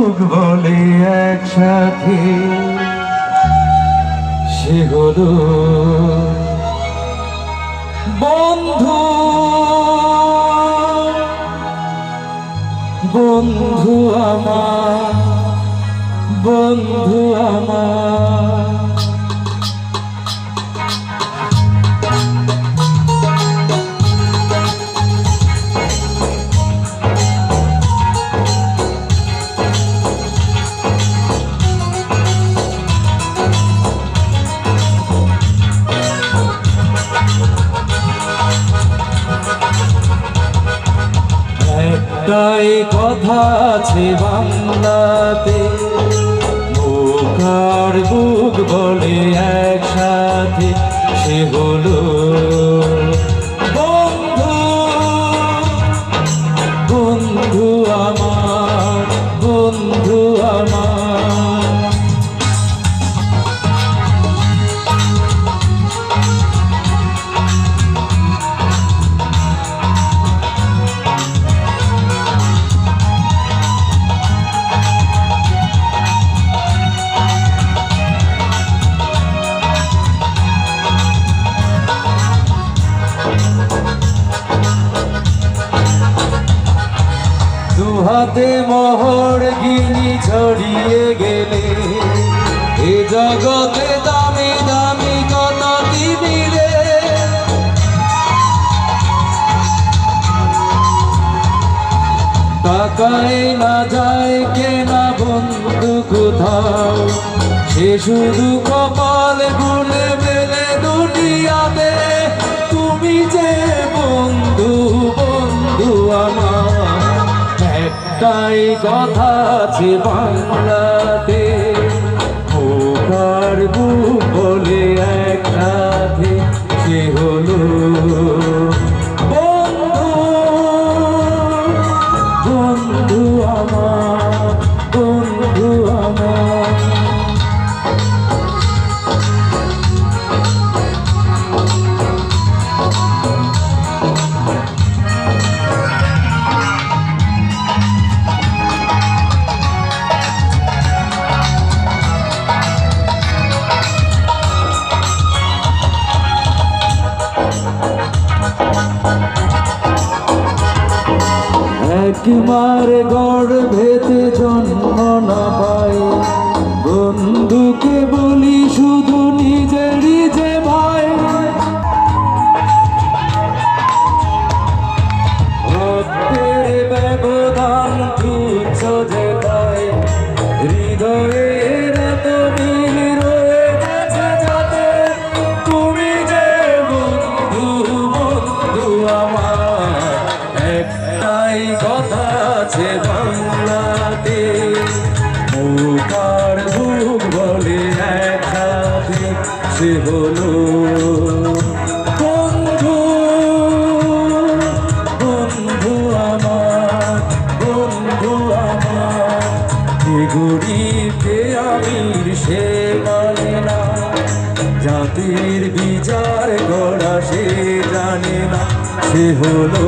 বুক বলে একসাথে সে হলো বন্ধু। বন্ধু আমার, বন্ধু আমার, একটাই কথা আছে বাংলাতে, বুক আর বুক বলে একসাথে সে হলো বন্ধু। বন্ধু আমার, বন্ধু আমার, দুহাতে মোহর গিনি ছড়িয়ে গেলে এ জগতে দামি দামি কত দিবিরে। টাকায় না যায় কেনা বন্ধু কোথাও, সে শুধু কপাল গুনে মেলে দুনিয়াতে। তুমি যে বন্ধু, বন্ধু আমার, একটাই কথা আছে বাংলাতে, বুক আর বুক বলে একসাথে সে হলো বন্ধু। বন্ধু আমার, বন্ধু আমার, একবার গর্ভেতে জন্ম না পাই, বন্ধুকে বলি শুধু নিজেরই যে ভাই। ভক্তের ব্যবধান তুচ্ছ যে তাই, হৃদয়ের এত মিল রয়ে গেছে যাতে। তুমি যে বন্ধু, বন্ধু আমার, একটাই কথা আছে বাংলাতে, বুক আর বুক বলে একসাথে সে হলো বন্ধু। বন্ধু আমার, বন্ধু আমার, যে গরিবকে আমির সে মানে না, জাতির বিচার করা সে জানে না, সে হলো